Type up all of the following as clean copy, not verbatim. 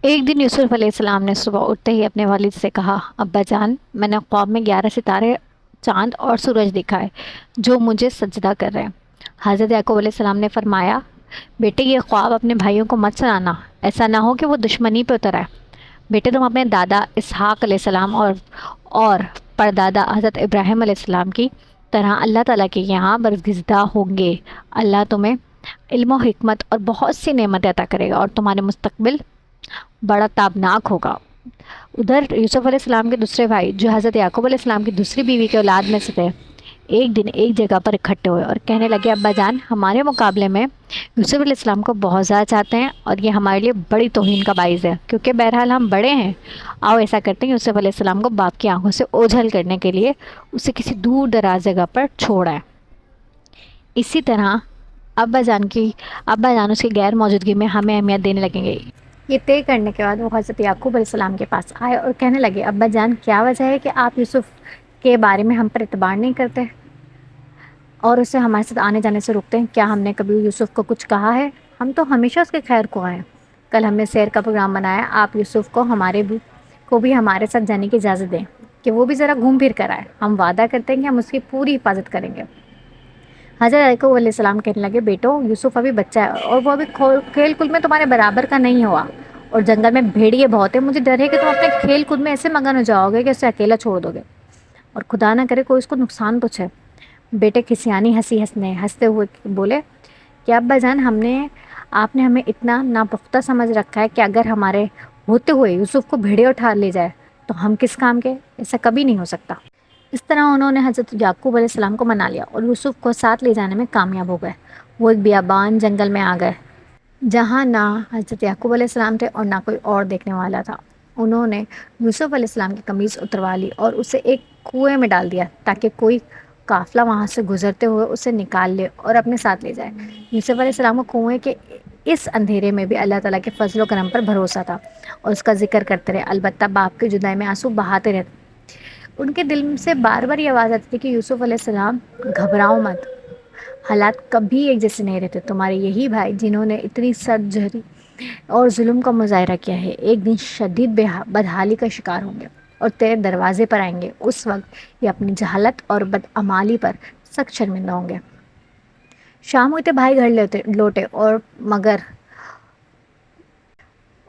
ایک دن یوسف علیہ السلام نے صبح اٹھتے ہی اپنے والد سے کہا، ابا جان، میں نے خواب میں 11 ستارے، چاند اور سورج دیکھا ہے جو مجھے سجدہ کر رہے ہیں۔ حضرت یعقوب علیہ السلام نے فرمایا، بیٹے یہ خواب اپنے بھائیوں کو مت سنانا، ایسا نہ ہو کہ وہ دشمنی پہ اتر آئے۔ بیٹے تم اپنے دادا اسحاق علیہ السلام اور پردادا حضرت ابراہیم علیہ السلام کی طرح اللہ تعالیٰ کے یہاں برگزیدہ ہوں گے۔ اللہ تمہیں علم و حکمت اور بہت سی نعمتیں عطا کرے گا اور تمہارے مستقبل بڑا تابناک ہوگا۔ ادھر یوسف علیہ السلام کے دوسرے بھائی جو حضرت یعقوب علیہ السلام کی دوسری بیوی کے اولاد میں سے تھے، ایک دن ایک جگہ پر اکٹھے ہوئے اور کہنے لگے، ابا جان، ہمارے مقابلے میں یوسف علیہ السلام کو بہت زیادہ چاہتے ہیں اور یہ ہمارے لیے بڑی توہین کا باعث ہے، کیونکہ بہرحال ہم بڑے ہیں۔ آؤ ایسا کرتے ہیں، یوسف علیہ السلام کو باپ کی آنکھوں سے اوجھل کرنے کے لیے اسے کسی دور دراز جگہ پر چھوڑا ہے۔ اسی طرح ابا جان اس کی غیر موجودگی میں ہمیں اہمیت دینے لگیں گے۔ یہ طے کرنے کے بعد وہ حضرت یعقوب علیہ السلام کے پاس آئے اور کہنے لگے، ابا جان، کیا وجہ ہے کہ آپ یوسف کے بارے میں ہم پر اعتبار نہیں کرتے اور اسے ہمارے ساتھ آنے جانے سے روکتے ہیں؟ کیا ہم نے کبھی یوسف کو کچھ کہا ہے؟ ہم تو ہمیشہ اس کے خیر کو آئے ہیں۔ کل ہم نے سیر کا پروگرام بنایا، آپ یوسف کو بھی ہمارے ساتھ جانے کی اجازت دیں کہ وہ بھی ذرا گھوم پھر کر آئے۔ ہم وعدہ کرتے ہیں کہ ہم اس کی پوری حفاظت کریں گے۔ حضرت یعقوب علیہ السلام کہنے لگے، بیٹو، یوسف ابھی بچہ ہے اور وہ ابھی کھیل کود میں تمہارے برابر کا نہیں ہوا، اور جنگل میں بھیڑیے بہت ہیں۔ مجھے ڈر ہے کہ تم اپنے کھیل کود میں ایسے مگن ہو جاؤ گے کہ اسے اکیلا چھوڑ دو گے اور خدا نہ کرے کوئی اس کو نقصان پہنچے۔ بیٹے کھسیانی ہنستے ہوئے بولے کہ ابا جان، آپ نے ہمیں اتنا ناپختہ سمجھ رکھا ہے کہ اگر ہمارے ہوتے ہوئے یوسف کو بھیڑے اٹھا لے جائے تو ہم کس کام کے؟ ایسا کبھی نہیں ہو سکتا۔ اس طرح انہوں نے حضرت یعقوب علیہ السلام کو منا لیا اور یوسف کو ساتھ لے جانے میں کامیاب ہو گئے۔ وہ ایک بیابان جنگل میں آ گئے جہاں نہ حضرت یعقوب علیہ السلام تھے اور نہ کوئی اور دیکھنے والا تھا۔ انہوں نے یوسف علیہ السلام کی قمیض اتروا لی اور اسے ایک کنویں میں ڈال دیا تاکہ کوئی قافلہ وہاں سے گزرتے ہوئے اسے نکال لے اور اپنے ساتھ لے جائے۔ یوسف علیہ السلام کو کنویں کے اس اندھیرے میں بھی اللہ تعالیٰ کے فضل و کرم پر بھروسہ تھا اور اس کا ذکر کرتے رہے، البتہ باپ کی جدائی میں آنسو بہاتے رہتے۔ ان کے دل سے بار بار یہ آواز آتی تھی کہ یوسف علیہ السلام، گھبراؤ مت، حالات کبھی ایک جیسے نہیں رہتے۔ تمہارے یہی بھائی جنہوں نے اتنی سرجری اور ظلم کا مظاہرہ کیا ہے، ایک دن شدید بدحالی کا شکار ہوں گے اور تیرے دروازے پر آئیں گے۔ اس وقت یہ اپنی جہالت اور بدعمالی پر سخت شرمندہ ہوں گے۔ شام ہوتے بھائی گھر لوٹے اور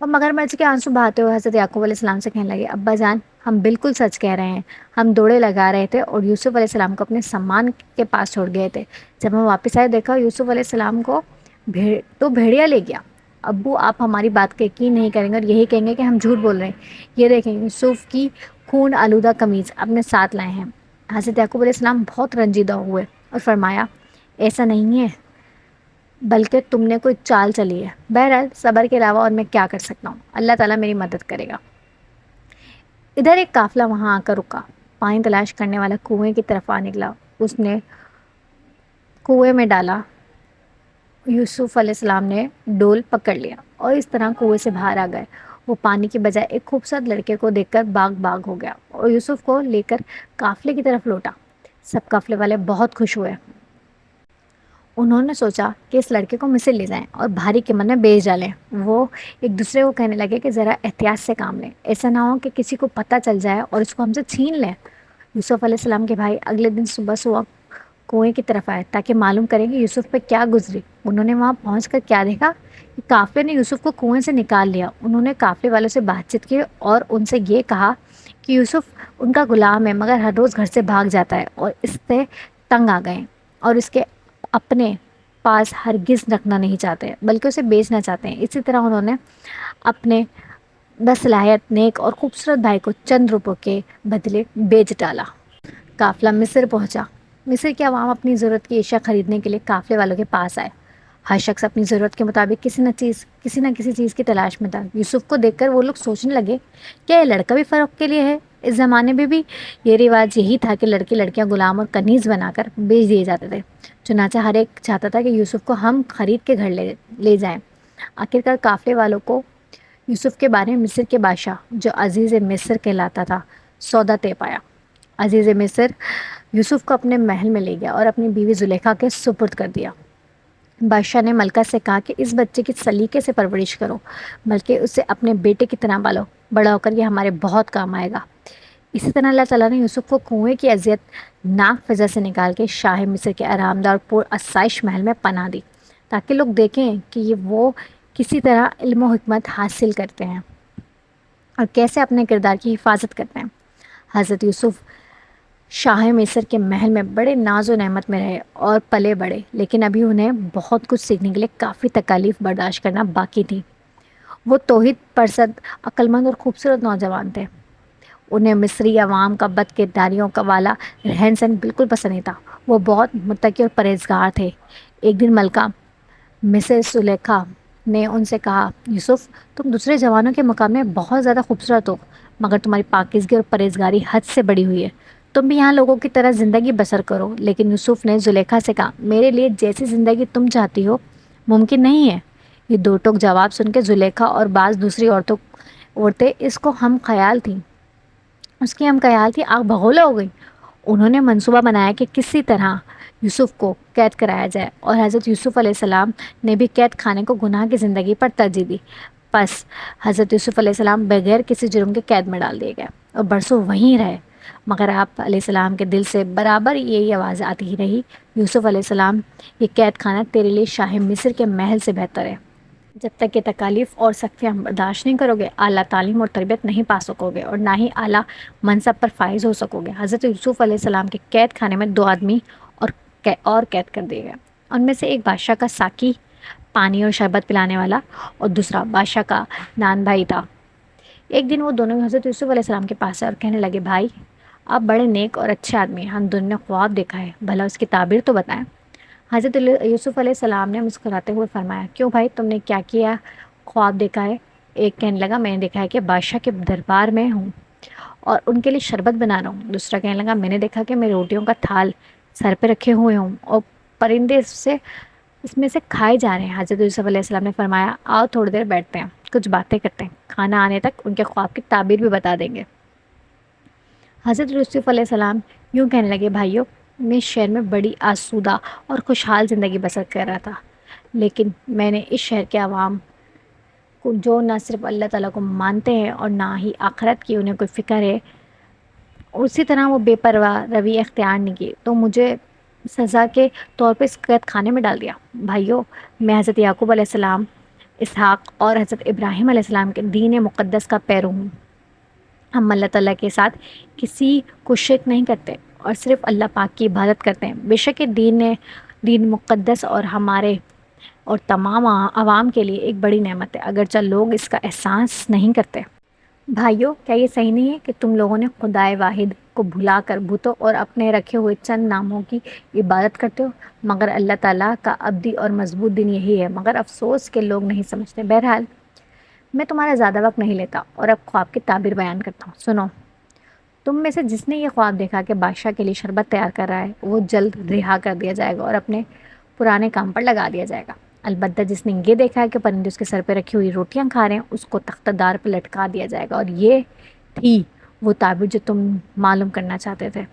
مگرمچھ کے آنسو بہاتے ہوئے حضرت یعقوب علیہ السلام سے کہنے لگے، ابا جان، ہم بالکل سچ کہہ رہے ہیں۔ ہم دوڑے لگا رہے تھے اور یوسف علیہ السلام کو اپنے سامان کے پاس چھوڑ گئے تھے۔ جب ہم واپس آئے دیکھا یوسف علیہ السلام کو تو بھیڑیا لے گیا۔ ابو، آپ ہماری بات کا یقین نہیں کریں گے اور یہی کہیں گے کہ ہم جھوٹ بول رہے ہیں۔ یہ دیکھیں، یوسف کی خون آلودہ قمیض اپنے ساتھ لائے ہیں۔ حضرت یعقوب علیہ السلام بہت رنجیدہ ہوئے اور فرمایا، ایسا نہیں ہے، بلکہ تم نے کوئی چال چلی ہے۔ بہرحال صبر کے علاوہ اور میں کیا کر سکتا ہوں؟ اللہ تعالیٰ میری مدد کرے گا۔ ادھر ایک قافلہ وہاں آ کر رکا۔ پانی تلاش کرنے والا کنویں کی طرف آ نکلا۔ اس نے کنویں میں ڈالا۔ یوسف علیہ السلام نے ڈول پکڑ لیا اور اس طرح کنویں سے باہر آ گئے۔ وہ پانی کی بجائے ایک خوبصورت لڑکے کو دیکھ کر باغ ہو گیا اور یوسف کو لے کر قافلے کی طرف لوٹا۔ سب قافلے والے بہت خوش ہوئے۔ انہوں نے سوچا کہ اس لڑکے کو مصر لے جائیں اور بھاری قیمت میں بیچ ڈالیں۔ وہ ایک دوسرے کو کہنے لگے کہ ذرا احتیاط سے کام لیں، ایسا نہ ہو کہ کسی کو پتہ چل جائے اور اس کو ہم سے چھین لیں۔ یوسف علیہ السلام کے بھائی اگلے دن صبح کنویں کی طرف آئے تاکہ معلوم کریں کہ یوسف پہ کیا گزری۔ انہوں نے وہاں پہنچ کر کیا دیکھا کہ قافلے نے یوسف کو کنویں سے نکال لیا۔ انہوں نے قافلے والوں سے بات چیت کی اور ان سے یہ کہا کہ یوسف ان کا غلام ہے مگر ہر روز گھر سے بھاگ جاتا ہے اور اس سے تنگ آ گئے اور اس کے اپنے پاس ہرگز رکھنا نہیں چاہتے بلکہ اسے بیچنا چاہتے ہیں۔ اسی طرح انہوں نے اپنے باصلاحیت، نیک اور خوبصورت بھائی کو چند روپوں کے بدلے بیچ ڈالا۔ قافلہ مصر پہنچا۔ مصر کے عوام اپنی ضرورت کی اشیاء خریدنے کے لیے قافلے والوں کے پاس آئے۔ ہر شخص اپنی ضرورت کے مطابق کسی نہ کسی چیز کی تلاش میں تھا۔ یوسف کو دیکھ کر وہ لوگ سوچنے لگے، کیا یہ لڑکا بھی فروخت کے لیے ہے؟ اس زمانے میں بھی یہ رواج یہی تھا کہ لڑکیاں غلام اور کنیز بنا کر بیچ دیے جاتے تھے۔ چنانچہ ہر ایک چاہتا تھا کہ یوسف کو ہم خرید کے گھر لے جائیں۔ آخرکار قافلے والوں کو یوسف کے بارے میں مصر کے بادشاہ، جو عزیز مصر کہلاتا تھا، سودا طے پایا۔ عزیز مصر یوسف کو اپنے محل میں لے گیا اور اپنی بیوی زلیخا کے سپرد کر دیا۔ بادشاہ نے ملکہ سے کہا کہ اس بچے کی سلیقے سے پرورش کرو، بلکہ اسے اپنے بیٹے کی طرح پالو، بڑا ہو کر یہ ہمارے بہت کام آئے گا۔ اسی طرح اللہ تعالیٰ نے یوسف کو کنویں کی اذیت ناک فضا سے نکال کے شاہ مصر کے آرام دہ اور پر آسائش محل میں پناہ دی، تاکہ لوگ دیکھیں کہ یہ وہ کسی طرح علم و حکمت حاصل کرتے ہیں اور کیسے اپنے کردار کی حفاظت کرتے ہیں۔ حضرت یوسف شاہ مصر کے محل میں بڑے ناز و نعمت میں رہے اور پلے بڑے، لیکن ابھی انہیں بہت کچھ سیکھنے کے لیے کافی تکالیف برداشت کرنا باقی تھی۔ وہ توحید پرست، عقلمند اور خوبصورت نوجوان تھے۔ انہیں مصری عوام کا بد کرداریوں کا والا رہن سہن بالکل پسند نہیں تھا۔ وہ بہت متقی اور پرہیزگار تھے۔ ایک دن ملکہ مصر زلیخا نے ان سے کہا، یوسف تم دوسرے جوانوں کے مقابلے میں بہت زیادہ خوبصورت ہو، مگر تمہاری پاکیزگی اور پرہیزگاری حد سے بڑی ہوئی ہے۔ تم بھی یہاں لوگوں کی طرح زندگی بسر کرو۔ لیکن یوسف نے زلیخا سے کہا، میرے لیے جیسی زندگی تم چاہتی ہو ممکن نہیں ہے۔ یہ دو ٹوک جواب سن کے زلیخا اور بعض دوسری عورتیں اس کی ہم خیال تھی آگ بھگولا ہو گئی۔ انہوں نے منصوبہ بنایا کہ کسی طرح یوسف کو قید کرایا جائے، اور حضرت یوسف علیہ السلام نے بھی قید خانے کو گناہ کی زندگی پر ترجیح دی۔ پس حضرت یوسف علیہ السلام بغیر کسی جرم کے قید میں ڈال دیے گئے اور برسوں وہیں رہے، مگر آپ علیہ السلام کے دل سے برابر یہی آواز آتی ہی رہی، یوسف علیہ السلام یہ قید خانہ تیرے لیے شاہ مصر کے محل سے بہتر ہے۔ جب تک یہ تکالیف اور سختیاں برداشت نہیں کرو گے، اعلیٰ تعلیم اور تربیت نہیں پا سکو گے اور نہ ہی اعلیٰ منصب پر فائز ہو سکو گے۔ حضرت یوسف علیہ السلام کے قید خانے میں 2 آدمی اور قید کر دیے گئے۔ ان میں سے ایک بادشاہ کا ساقی، پانی اور شربت پلانے والا، اور دوسرا بادشاہ کا نان بھائی تھا۔ ایک دن وہ دونوں حضرت یوسف علیہ السلام کے پاس آئے اور کہنے لگے، بھائی آپ بڑے نیک اور اچھے آدمی ہیں، ہم دونوں نے خواب دیکھا ہے، بھلا اس کی تعبیر تو بتائیں۔ حضرت یوسف علیہ السلام نے مسکراتے ہوئے فرمایا، کیوں بھائی تم نے کیا خواب دیکھا ہے؟ ایک کہنے لگا، میں نے دیکھا ہے کہ بادشاہ کے دربار میں ہوں اور ان کے لیے شربت بنا رہا ہوں۔ دوسرا کہنے لگا، میں نے دیکھا کہ میں روٹیوں کا تھال سر پہ رکھے ہوئے ہوں اور پرندے اس میں سے کھائے جا رہے ہیں۔ حضرت یوسف علیہ السلام نے فرمایا، آؤ تھوڑی دیر بیٹھتے ہیں، کچھ باتیں کرتے ہیں، کھانا آنے تک ان کے خواب کی تعبیر بھی بتا دیں گے۔ حضرت یوسف علیہ السلام یوں کہنے لگے، بھائیو میں اس شہر میں بڑی آسودہ اور خوشحال زندگی بسر کر رہا تھا، لیکن میں نے اس شہر کے عوام کو، جو نہ صرف اللہ تعالیٰ کو مانتے ہیں اور نہ ہی آخرت کی انہیں کوئی فکر ہے، اسی طرح وہ بے پرواہ روی اختیار نہیں کی، تو مجھے سزا کے طور پہ اس قید خانے میں ڈال دیا۔ بھائیو میں حضرت یعقوب علیہ السلام، اسحاق اور حضرت ابراہیم علیہ السلام کے دین مقدس کا پیرو ہوں۔ ہم اللہ تعالیٰ کے ساتھ کسی کو شرک نہیں کرتے اور صرف اللہ پاک کی عبادت کرتے ہیں۔ بے شک دین مقدس اور ہمارے اور تمام عوام کے لیے ایک بڑی نعمت ہے، اگرچہ لوگ اس کا احساس نہیں کرتے۔ بھائیو کیا یہ صحیح نہیں ہے کہ تم لوگوں نے خدائے واحد کو بھلا کر بتوں اور اپنے رکھے ہوئے چند ناموں کی عبادت کرتے ہو؟ مگر اللہ تعالیٰ کا ابدی اور مضبوط دین یہی ہے، مگر افسوس کہ لوگ نہیں سمجھتے۔ بہرحال میں تمہارا زیادہ وقت نہیں لیتا اور اب خواب کی تعبیر بیان کرتا ہوں، سنو۔ تم میں سے جس نے یہ خواب دیکھا کہ بادشاہ کے لیے شربت تیار کر رہا ہے، وہ جلد رہا کر دیا جائے گا اور اپنے پرانے کام پر لگا دیا جائے گا۔ البتہ جس نے یہ دیکھا ہے کہ پرندے اس کے سر پہ رکھی ہوئی روٹیاں کھا رہے ہیں، اس کو تختہ دار پہ لٹکا دیا جائے گا۔ اور یہ تھی وہ تعبیر جو تم معلوم کرنا چاہتے تھے۔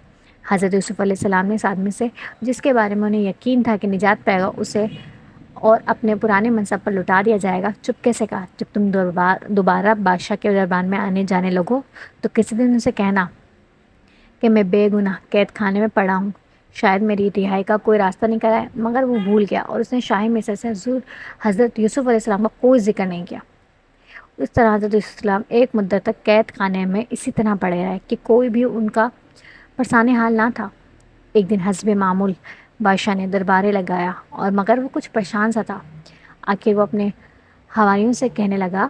حضرت یوسف علیہ السلام نے اس آدمی سے، جس کے بارے میں انہیں یقین تھا کہ نجات پائے گا، اسے اور اپنے پرانے منصب پر لٹا دیا جائے گا، چپکے سے کہا، جب تم دوبارہ بادشاہ کے دربار میں آنے جانے لگو تو کسی دن اسے کہنا کہ میں بے گناہ قید خانے میں پڑا ہوں، شاید میری رہائی کا کوئی راستہ نکل آئے۔ مگر وہ بھول گیا اور اس نے شاہ مصر سے حضرت یوسف علیہ السلام کا کوئی ذکر نہیں کیا۔ اس طرح حضرت یوسف علیہ السلام ایک مدت تک قید خانے میں اسی طرح پڑے رہے کہ کوئی بھی ان کا پرسان حال نہ تھا۔ ایک دن حسب معمول بادشاہ نے دربارے لگایا، اور مگر وہ کچھ پریشان سا تھا۔ آخر وہ اپنے حواریوں سے کہنے لگا،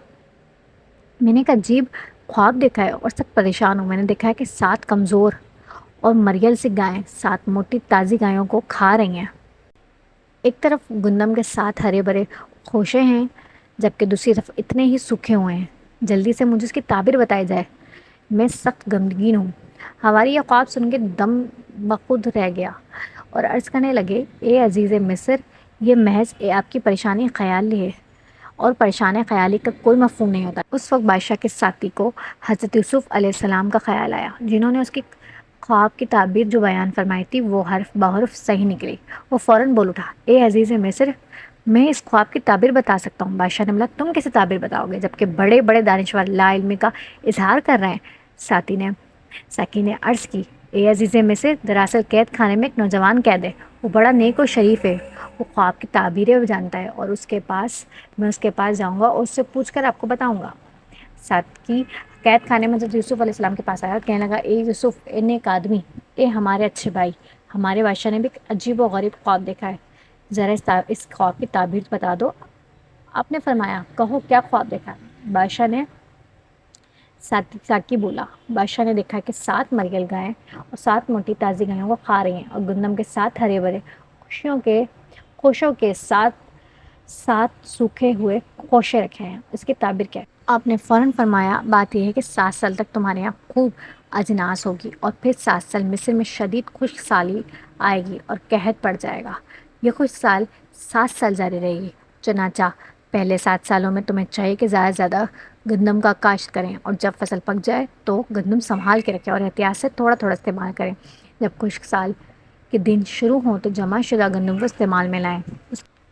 میں نے ایک عجیب خواب دیکھا ہے اور سخت پریشان ہوں۔ میں نے دیکھا ہے کہ 7 کمزور اور مریل سی گائیں 7 موٹی تازی گایوں کو کھا رہی ہیں۔ ایک طرف گندم کے 7 ہرے بھرے خوشے ہیں، جبکہ دوسری طرف اتنے ہی سوکھے ہوئے ہیں۔ جلدی سے مجھے اس کی تعبیر بتائی جائے، میں سخت غمگین ہوں۔ حواری یہ خواب سن کے دم بخود رہ گیا اور عرض کرنے لگے، اے عزیز مصر، یہ محض آپ کی پریشانی خیالی ہے اور پریشان خیالی کا کوئی مفہوم نہیں ہوتا۔ اس وقت بادشاہ کے ساتھی کو حضرت یوسف علیہ السلام کا خیال آیا، جنہوں نے اس کی خواب کی تعبیر جو بیان فرمائی تھی وہ حرف بحرف صحیح نکلی۔ وہ فوراً بول اٹھا، اے عزیز مصر، میں اس خواب کی تعبیر بتا سکتا ہوں۔ بادشاہ نے بولا تم کیسے تعبیر بتاؤ گے جبکہ بڑے بڑے دانشور لا علمی کا اظہار کر رہے ہیں؟ ساکی نے عرض کی، اے عزیز مصر، دراصل قید خانے میں ایک نوجوان قید ہے، وہ بڑا نیک و شریف ہے، وہ خواب کی تعبیریں جانتا ہے اور میں اس کے پاس جاؤں گا اور اس سے پوچھ کر آپ کو بتاؤں گا۔ ساکی قید خانے میں حضرت یوسف علیہ السلام کے پاس آیا اور کہنے لگا، اے یوسف، اے نیک آدمی، اے ہمارے اچھے بھائی، ہمارے بادشاہ نے بھی ایک عجیب و غریب خواب دیکھا ہے، ذرا اس خواب کی تعبیر بتا دو۔ آپ نے فرمایا، کہو کیا خواب دیکھا ہے؟ بادشاہ نے ساکی بولا، بادشاہ نے دیکھا کہ 7 مرگل گائیں اور 7 موٹی تازی گایوں کو کھا رہی ہیں اور گندم کے 7 ہرے بھرے خوشوں کے 7 سوکھے ہوئے خوشے رکھے ہیں۔ اس کی تعبیر کیا ہے؟ آپ نے فوراً فرمایا، بات یہ ہے کہ 7 سال تک تمہارے یہاں خوب اجناس ہوگی اور پھر 7 سال مصر میں شدید خشک سالی آئے گی اور قحط پڑ جائے گا۔ یہ خشک سال 7 سال جاری رہے گی۔ چنانچہ پہلے 7 سالوں میں تمہیں چاہیے کہ زیادہ سے زیادہ گندم کا کاشت کریں اور جب فصل پک جائے تو گندم سنبھال کے رکھیں اور احتیاط سے تھوڑا تھوڑا استعمال کریں۔ جب خشک سال کے دن شروع ہوں تو جمع شدہ گندم کو استعمال میں لائیں۔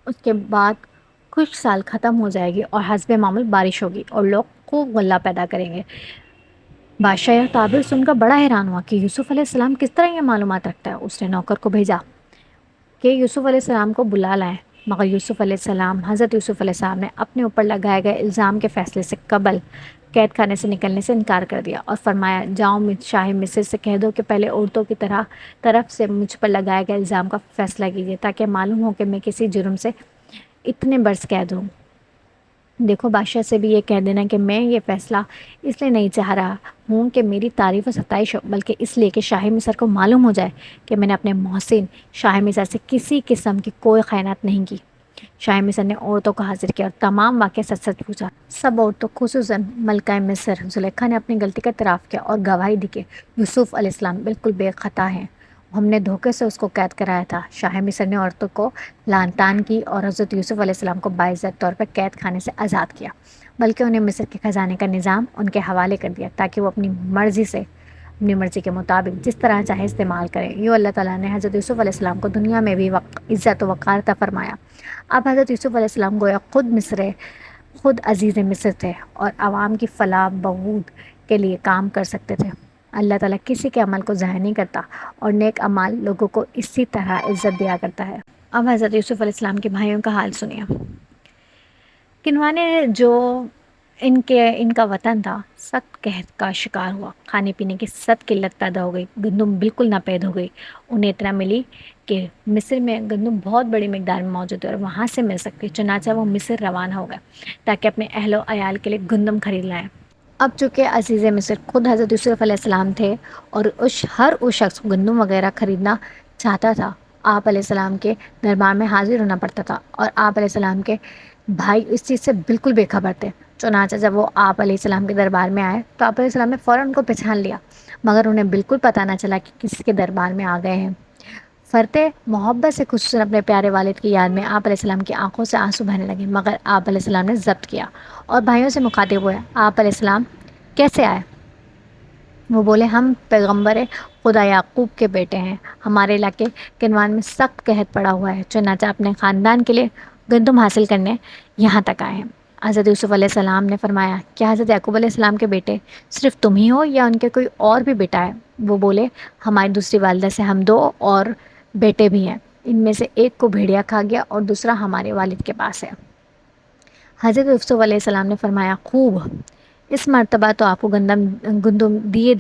اس کے بعد خشک سال ختم ہو جائے گی اور حسب معمول بارش ہوگی اور لوگ خوب غلہ پیدا کریں گے۔ بادشاہ یہ تعبیر سن کر بڑا حیران ہوا کہ یوسف علیہ السلام کس طرح یہ معلومات رکھتا ہے۔ اس نے نوکر کو بھیجا کہ یوسف علیہ السلام کو بلا لائیں، مگر حضرت یوسف علیہ السلام نے اپنے اوپر لگائے گئے الزام کے فیصلے سے قبل قید خانے سے نکلنے سے انکار کر دیا اور فرمایا، جاؤ شاہ مصر سے کہہ دو کہ پہلے عورتوں کی طرف سے مجھ پر لگائے گئے الزام کا فیصلہ کیجیے تاکہ معلوم ہو کہ میں کسی جرم سے اتنے برس قید ہوں۔ دیکھو، بادشاہ سے بھی یہ کہہ دینا کہ میں یہ فیصلہ اس لیے نہیں چاہ رہا ہوں کہ میری تعریف و ستائش ہو، بلکہ اس لیے کہ شاہ مصر کو معلوم ہو جائے کہ میں نے اپنے محسن شاہ مصر سے کسی قسم کی کوئی خیانت نہیں کی۔ شاہ مصر نے عورتوں کو حاضر کیا اور تمام واقعہ سچ سچ پوچھا۔ سب عورتوں خصوصاً ملکہ مصر زلیخا نے اپنی غلطی کا اعتراف کیا اور گواہی دی کہ یوسف علیہ السلام بالکل بے خطا ہیں، ہم نے دھوکے سے اس کو قید کرایا تھا۔ شاہ مصر نے عورتوں کو لعن طعن کی اور حضرت یوسف علیہ السلام کو باعزت طور پر قید خانے سے آزاد کیا، بلکہ انہیں مصر کے خزانے کا نظام ان کے حوالے کر دیا تاکہ وہ اپنی مرضی کے مطابق جس طرح چاہے استعمال کریں۔ یوں اللہ تعالیٰ نے حضرت یوسف علیہ السلام کو دنیا میں بھی عزت و وقار عطا فرمایا۔ اب حضرت یوسف علیہ السلام گویا خود عزیز مصر تھے اور عوام کی فلاح بہبود کے لیے کام کر سکتے تھے۔ اللہ تعالیٰ کسی کے عمل کو ضائع نہیں کرتا اور نیک اعمال لوگوں کو اسی طرح عزت دیا کرتا ہے۔ اب حضرت یوسف علیہ السلام کے بھائیوں کا حال سنیے۔ کنوانے جو ان کا وطن تھا سخت قحط کا شکار ہوا، کھانے پینے کی سخت قلت پیدا ہو گئی، گندم بالکل ناپید ہو گئی۔ انہیں اطلاع ملی کہ مصر میں گندم بہت بڑی مقدار میں موجود ہے اور وہاں سے مل سکتی، چنانچہ وہ مصر روانہ ہو گئے تاکہ اپنے اہل و عیال کے لیے گندم خرید لائیں۔ اب چونکہ عزیز مصر خود حضرت یوسف علیہ السلام تھے اور ہر اس شخص گندم وغیرہ خریدنا چاہتا تھا، آپ علیہ السلام کے دربار میں حاضر ہونا پڑتا تھا اور آپ علیہ السلام کے بھائی اس چیز سے بالکل بے خبر تھے۔ چنانچہ جب وہ آپ علیہ السلام کے دربار میں آئے تو آپ علیہ السلام نے فوراً ان کو پہچان لیا، مگر انہیں بالکل پتہ نہ چلا کہ کس کے دربار میں آ گئے ہیں۔ فرتے محبت سے خصوصاً اپنے پیارے والد کی یاد میں آپ علیہ السلام کی آنکھوں سے آنسو بہنے لگے، مگر آپ علیہ السلام نے ضبط کیا اور بھائیوں سے مخاطب ہوئے، آپ علیہ السلام کیسے آئے؟ وہ بولے، ہم پیغمبر خدا یعقوب کے بیٹے ہیں، ہمارے علاقے کنوان میں سخت قحط پڑا ہوا ہے، چنانچہ اپنے خاندان کے لیے گندم حاصل کرنے یہاں تک آئے ہیں۔ حضرت یوسف علیہ السلام نے فرمایا، کیا حضرت یعقوب علیہ السلام کے بیٹے صرف تم ہی ہو یا ان کے کوئی اور بھی بیٹا ہے؟ وہ بولے، ہماری دوسری والدہ سے ہم 2 اور بیٹے بھی ہیں، ان میں سے ایک کو بھیڑیا کھا گیا اور دوسرا ہمارے والد کے پاس ہے۔ حضرت یوسف علیہ السلام نے فرمایا، خوب، اس مرتبہ تو آپ کو گندم دیے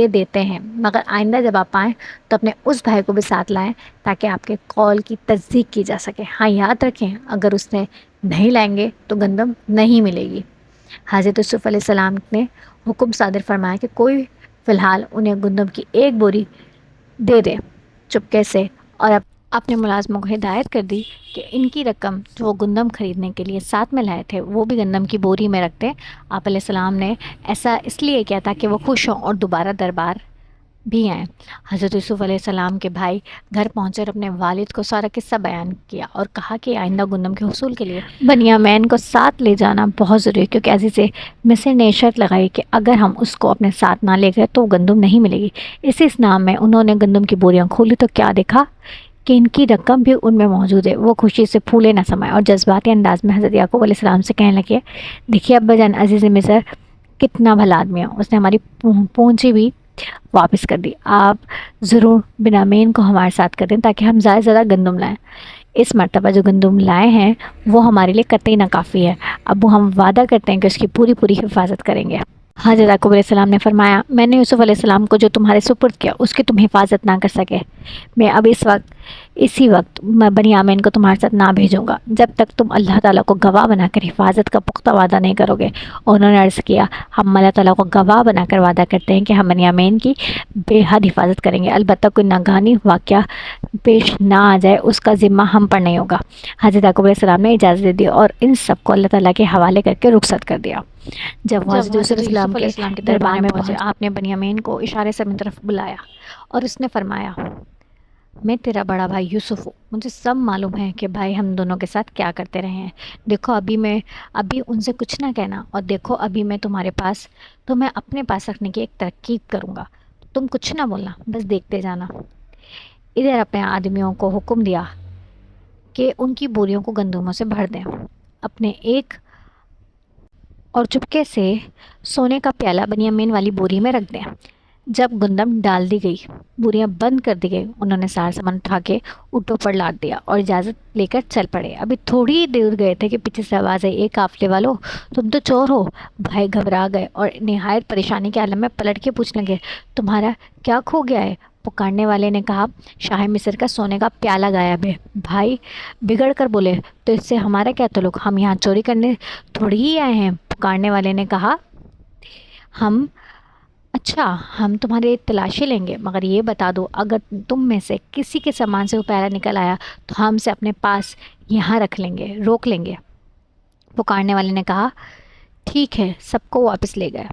دیتے ہیں، مگر آئندہ جب آپ آئیں تو اپنے اس بھائی کو بھی ساتھ لائیں تاکہ آپ کے قول کی تصدیق کی جا سکے۔ ہاں، یاد رکھیں، اگر اس نے نہیں لائیں گے تو گندم نہیں ملے گی۔ حضرت یوسف علیہ السلام نے حکم صادر فرمایا کہ کوئی فی الحال انہیں گندم کی 1 بوری دے دے چپکے سے، اور اپنے ملازموں کو ہدایت کر دی کہ ان کی رقم جو وہ گندم خریدنے کے لیے ساتھ میں لائے تھے وہ بھی گندم کی بوری میں رکھ دیں۔ آپ علیہ السلام نے ایسا اس لیے کیا تھا کہ وہ خوش ہوں اور دوبارہ دربار بھی آئیں۔ حضرت یوسف علیہ السلام کے بھائی گھر پہنچے اور اپنے والد کو سارا قصہ بیان کیا اور کہا کہ آئندہ گندم کے حصول کے لیے بنیامین کو ساتھ لے جانا بہت ضروری ہے، کیونکہ عزیز مصر نے شرط لگائی کہ اگر ہم اس کو اپنے ساتھ نہ لے گئے تو گندم نہیں ملے گی۔ اسی اسنا میں انہوں نے گندم کی بوریاں کھولی تو کیا دیکھا کہ ان کی رقم بھی ان میں موجود ہے۔ وہ خوشی سے پھولے نہ سمائے اور جذباتی انداز میں حضرت یعقوب علیہ السلام سے کہنے لگے، دیکھیے ابا جان، عزیز مصر کتنا بھلا آدمی ہے، اس نے ہماری پونجی بھی واپس کر دی۔ آپ ضرور بنیامین کو ہمارے ساتھ کر دیں تاکہ ہم زیادہ سے زیادہ گندم لائیں۔ اس مرتبہ جو گندم لائے ہیں وہ ہمارے لیے قطعی ناکافی ہے۔ ابو ہم وعدہ کرتے ہیں کہ اس کی پوری پوری حفاظت کریں گے۔ حضرت یعقوب علیہ السلام نے فرمایا، میں نے یوسف علیہ السلام کو جو تمہارے سپرد کیا اس کی تم حفاظت نہ کر سکے، میں اب اسی وقت میں بنیامین کو تمہارے ساتھ نہ بھیجوں گا جب تک تم اللہ تعالیٰ کو گواہ بنا کر حفاظت کا پختہ وعدہ نہیں کرو گے۔ اور انہوں نے عرض کیا، ہم اللہ تعالیٰ کو گواہ بنا کر وعدہ کرتے ہیں کہ ہم بنیامین کی بے حد حفاظت کریں گے، البتہ کوئی ناگہانی واقعہ پیش نہ آ جائے اس کا ذمہ ہم پر نہیں ہوگا۔ حضرت یعقوب علیہ السلام نے اجازت دے دی اور ان سب کو اللہ تعالیٰ کے حوالے کر کے رخصت کر دیا۔ جب وہ حضرت یوسف علیہ السلام کے دربار میں پہنچے، آپ نے بنیامین کو اشارے سے اپنی طرف بلایا اور اس نے فرمایا، میں تیرا بڑا بھائی یوسف ہوں، مجھے سب معلوم ہے کہ بھائی ہم دونوں کے ساتھ کیا کرتے رہے ہیں۔ دیکھو ابھی ان سے کچھ نہ کہنا، اور دیکھو ابھی میں تمہارے پاس تو میں اپنے پاس رکھنے کی ایک ترکیب کروں گا، تم کچھ نہ بولنا، بس دیکھتے جانا۔ ادھر اپنے آدمیوں کو حکم دیا کہ ان کی بوریوں کو گندموں سے بھر دیں، اپنے ایک اور چپکے سے سونے کا پیالہ بنیامین والی بوری میں رکھ دیں۔ جب گندم ڈال دی گئی، بوریاں بند کر دی گئی، انہوں نے سارا سامان اٹھا کے اونٹوں پر لاد دیا اور اجازت لے کر چل پڑے۔ ابھی تھوڑی ہی دور گئے تھے کہ پیچھے سے آواز آئی، ایک قافلے والوں، تم تو چور ہو۔ بھائی گھبرا گئے اور نہایت پریشانی کے عالم میں پلٹ کے پوچھنے لگے، تمہارا کیا کھو گیا ہے؟ پکارنے والے نے کہا، شاہ مصر کا سونے کا پیالہ غائب ہے۔ بھائی بگڑ کر بولے، تو اس سے ہمارا کیا تعلق، ہم یہاں چوری کرنے تھوڑی ہی آئے ہیں۔ پکارنے والے نے کہا، ہم تمہاری تلاشی لیں گے، مگر یہ بتا دو اگر تم میں سے کسی کے سامان سے وہ پیالہ نکل آیا تو ہم سے اپنے پاس یہاں روک لیں گے۔ پکارنے والے نے کہا، ٹھیک ہے، سب کو واپس لے گئے۔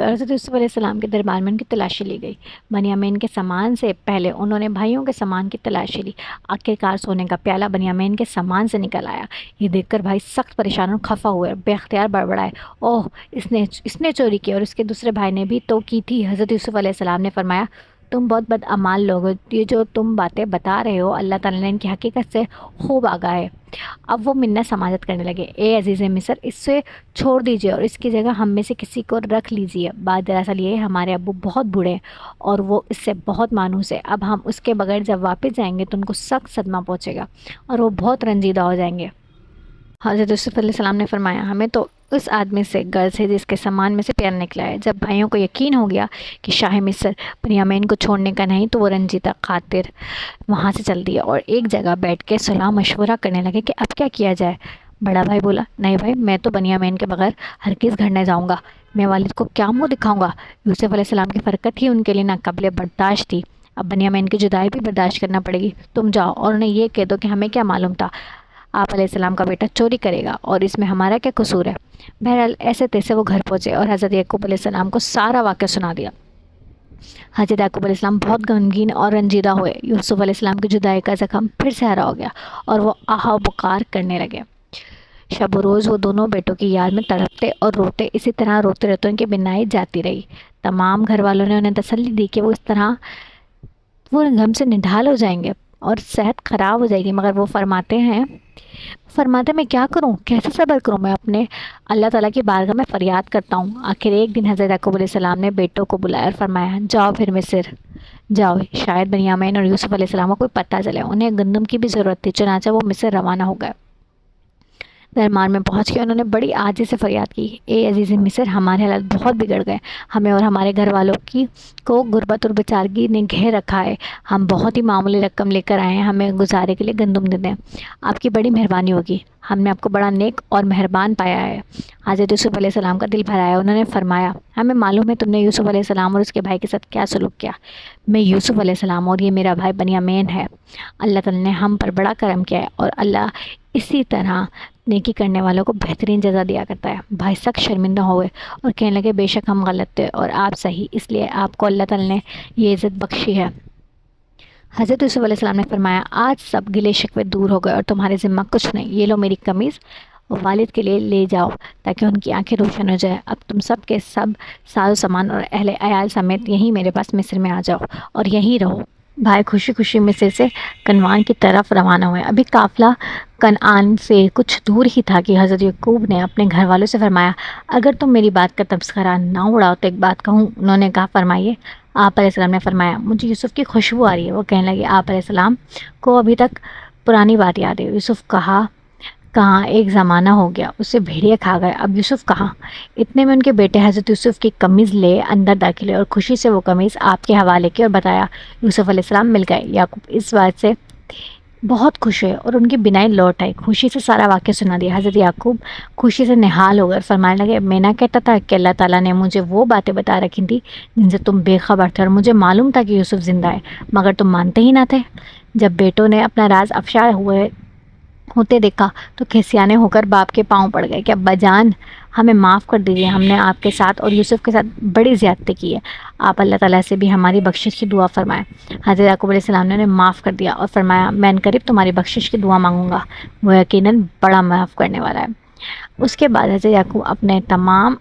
حضرت یوسف علیہ السلام کے دربار میں ان کی تلاشی لی گئی۔ بنیامین کے سامان سے پہلے انہوں نے بھائیوں کے سامان کی تلاشی لی۔ آخرکار سونے کا پیالہ بنیامین کے سامان سے نکل آیا۔ یہ دیکھ کر بھائی سخت پریشان اور خفا ہوئے، بے اختیار بڑبڑائے، اوہ اس نے چوری کی اور اس کے دوسرے بھائی نے بھی تو کی تھی۔ حضرت یوسف علیہ السلام نے فرمایا، تم بہت بدعمال لوگ ہو، یہ جو تم باتیں بتا رہے ہو اللہ تعالیٰ نے ان کی حقیقت سے خوب آگاہ ہے۔ اب وہ منت سماجت کرنے لگے، اے عزیز مصر، اس سے چھوڑ دیجئے اور اس کی جگہ ہم میں سے کسی کو رکھ لیجئے۔ بات دراصل یہ، ہمارے ابو بہت بوڑھے ہیں اور وہ اس سے بہت مانوس ہے، اب ہم اس کے بغیر جب واپس جائیں گے تو ان کو سخت صدمہ پہنچے گا اور وہ بہت رنجیدہ ہو جائیں گے۔ حضرت یوسف علیہ السلام نے فرمایا، ہمیں تو اس آدمی سے غرض ہے جس کے سامان میں سے پیالہ نکلا ہے۔ جب بھائیوں کو یقین ہو گیا کہ شاہ مصر بنیامین کو چھوڑنے کا نہیں تو وہ رنجیدہ خاطر وہاں سے چل دیے اور ایک جگہ بیٹھ کے صلاح مشورہ کرنے لگے کہ اب کیا کیا جائے۔ بڑا بھائی بولا، نہیں بھائی، میں تو بنیامین کے بغیر ہرگز گھر نہ جاؤں گا، میں والد کو کیا منہ دکھاؤں گا۔ یوسف علیہ السلام کی فرقت ہی ان کے لیے ناقابل برداشت تھی، اب بنیامین کی جدائی بھی برداشت کرنا پڑے گی۔ تم جاؤ اور انہیں یہ کہہ دو کہ ہمیں کیا معلوم تھا آپ علیہ السلام کا بیٹا چوری کرے گا اور اس میں ہمارا کیا قصور ہے۔ بہرحال ایسے تیسے وہ گھر پہنچے اور حضرت یعقوب علیہ السلام کو سارا واقعہ سنا دیا۔ حضرت یعقوب علیہ السلام بہت غمگین اور رنجیدہ ہوئے۔ یوسف علیہ السلام کی جدائی کا زخم پھر سے ہرا ہو گیا اور وہ آہ و بکار کرنے لگے۔ شب و روز وہ دونوں بیٹوں کی یاد میں تڑپتے اور روتے، اسی طرح روتے روتے ان کی بینائی جاتی رہی۔ تمام گھر والوں نے انہیں تسلی دی کہ وہ اس طرح وہ غم سے نڈھال ہو جائیں گے اور صحت خراب ہو جائے گی، مگر وہ فرماتے میں کیا کروں، کیسے صبر کروں، میں اپنے اللہ تعالیٰ کی بارگاہ میں فریاد کرتا ہوں۔ آخر ایک دن حضرت یعقوب علیہ السلام نے بیٹوں کو بلایا اور فرمایا، جاؤ پھر مصر جاؤ، شاید بنیامین اور یوسف علیہ السلام کو کوئی پتہ چلے۔ انہیں گندم کی بھی ضرورت تھی، چنانچہ وہ مصر روانہ ہو گئے۔ دربار میں پہنچ کے انہوں نے بڑی عاجزی سے فریاد کی، اے عزیز مصر، ہمارے حالات بہت بگڑ گئے، ہمیں اور ہمارے گھر والوں کو غربت اور بیچارگی نے گھیر رکھا ہے، ہم بہت ہی معمولی رقم لے کر آئے ہیں، ہمیں گزارے کے لیے گندم دے دیں، آپ کی بڑی مہربانی ہوگی، ہم نے آپ کو بڑا نیک اور مہربان پایا ہے۔ حضرت یوسف علیہ السلام کا دل بھر آیا، انہوں نے فرمایا، ہمیں معلوم ہے تم نے یوسف علیہ السلام اور اس کے بھائی کے ساتھ کیا سلوک کیا۔ میں یوسف علیہ السلام اور یہ میرا بھائی بنیامین ہے، اللہ تعالیٰ نے ہم پر بڑا کرم کیا ہے اور اللہ اسی طرح نیکی کرنے والوں کو بہترین جزا دیا کرتا ہے۔ بھائی سخت شرمندہ ہوئے اور کہنے لگے، بے شک ہم غلط تھے اور آپ صحیح، اس لیے آپ کو اللہ تعالیٰ نے یہ عزت بخشی ہے۔ حضرت یوسف علیہ السلام نے فرمایا، آج سب گلے شکوے دور ہو گئے اور تمہارے ذمہ کچھ نہیں، یہ لو میری قمیض، والد کے لیے لے جاؤ تاکہ ان کی آنکھیں روشن ہو جائے، اب تم سب کے سب ساز و سامان اور اہل عیال سمیت یہیں میرے پاس مصر میں آ جاؤ اور یہیں رہو، بھائی خوشی خوشی مصر سے کنعان کی طرف روانہ ہوئے۔ ابھی قافلہ کنعان سے کچھ دور ہی تھا کہ حضرت یعقوب نے اپنے گھر والوں سے فرمایا، اگر تم میری بات کا تبصرہ نہ اڑاؤ تو ایک بات کہوں۔ انہوں نے کہا، فرمائیے۔ آپ علیہ السلام نے فرمایا، مجھے یوسف کی خوشبو آ رہی ہے۔ وہ کہنے لگے، آپ علیہ السلام کو ابھی تک پرانی بات یاد ہے۔ یوسف کہاں ایک زمانہ ہو گیا، اسے بھیڑیے کھا گئے، اب یوسف کہاں؟ اتنے میں ان کے بیٹے حضرت یوسف کی قمیض لے اندر داخل ہوئے اور خوشی سے وہ قمیض آپ کے حوالے کی اور بتایا، یوسف علیہ السلام مل گئے۔ یعقوب اس بات سے بہت خوش ہوئے اور ان کی بینائی لوٹ آئی، خوشی سے سارا واقعہ سنا دیا۔ حضرت یعقوب خوشی سے نہال ہو گئے اور فرمانے لگے، میں نہ کہتا تھا کہ اللہ تعالیٰ نے مجھے وہ باتیں بتا رکھی تھی جن سے تم بے خبر تھے، اور مجھے معلوم تھا کہ یوسف زندہ ہے، مگر تم مانتے ہی نہ تھے۔ جب بیٹوں نے اپنا راز افشا ہوتے دیکھا تو کھسیانے ہو کر باپ کے پاؤں پڑ گئے کہ ابا جان ہمیں معاف کر دیجیے، ہم نے آپ کے ساتھ اور یوسف کے ساتھ بڑی زیادتی کی ہے، آپ اللہ تعالیٰ سے بھی ہماری بخشش کی دعا فرمائیں۔ حضرت یعقوب علیہ السلام نے انہیں معاف کر دیا اور فرمایا، میں عنقریب تمہاری بخشش کی دعا مانگوں گا، وہ یقیناً بڑا معاف کرنے والا ہے۔ اس کے بعد حضرت یعقوب اپنے تمام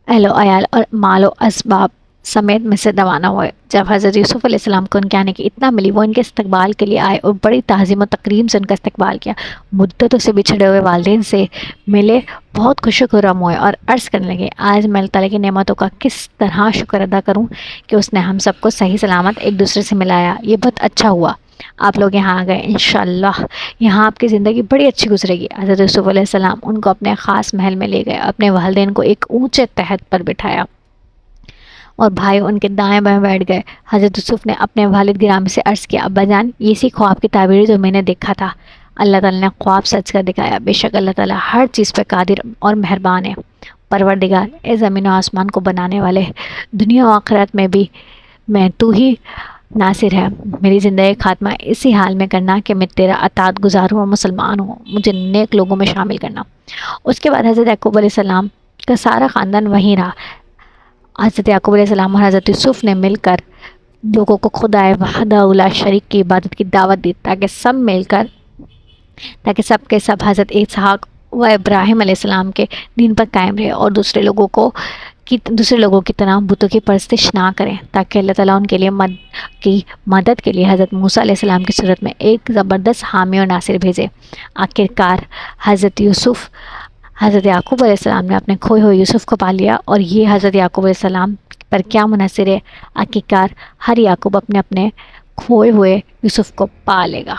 اہل و عیال اور مال و اسباب سمیت مصر روانہ ہوئے۔ جب حضرت یوسف علیہ السلام کو ان کے آنے کی اطلاع ملی، وہ ان کے استقبال کے لیے آئے اور بڑی تعظیم و تکریم سے ان کا استقبال کیا۔ مدتوں سے بچھڑے ہوئے والدین سے ملے، بہت خوش و خرم ہوئے اور عرض کرنے لگے، آج میں اللہ تعالیٰ کی نعمتوں کا کس طرح شکر ادا کروں کہ اس نے ہم سب کو صحیح سلامت ایک دوسرے سے ملایا، یہ بہت اچھا ہوا آپ لوگ یہاں آ گئے، انشاءاللہ یہاں آپ کی زندگی بڑی اچھی گزرے گی۔ حضرت یوسف علیہ السلام ان کو اپنے خاص محل میں لے گئے، اپنے والدین کو ایک اونچے تہت پر بٹھایا اور بھائی ان کے دائیں بائیں بیٹھ گئے۔ حضرت یوسف نے اپنے والد گرامی سے عرض کیا، ابا جان یہ سی خواب کی تعبیر جو میں نے دیکھا تھا، اللہ تعالیٰ نے خواب سچ کر دکھایا، بے شک اللہ تعالیٰ ہر چیز پہ قادر اور مہربان ہے۔ پروردگار، اے زمین و آسمان کو بنانے والے، دنیا و آخرت میں بھی میں تو ہی ناصر ہے، میری زندگی خاتمہ اسی حال میں کرنا کہ میں تیرا اطاعت گزار ہوں اور مسلمان ہوں، مجھے نیک لوگوں میں شامل کرنا۔ اس کے بعد حضرت یعقوب علیہ السلام کا سارا خاندان وہیں رہا۔ حضرت یعقوب علیہ السلام اور حضرت یوسف نے مل کر لوگوں کو خدائے وحدہ لا شریک کی عبادت کی دعوت دی، تاکہ سب کے سب حضرت اسحاق و ابراہیم علیہ السلام کے دین پر قائم رہے اور دوسرے لوگوں کی طرح بتوں کی پرستش نہ کریں، تاکہ اللہ تعالیٰ ان کے لیے مدد کے لیے حضرت موسیٰ علیہ السلام کی صورت میں ایک زبردست حامی اور ناصر بھیجے۔ آخرکار حضرت یعقوب علیہ السلام نے اپنے کھوئے ہوئے یوسف کو پا لیا، اور یہ حضرت یعقوب علیہ السلام پر کیا منحصر ہے، آخرکار ہر یعقوب اپنے کھوئے ہوئے یوسف کو پا لے گا۔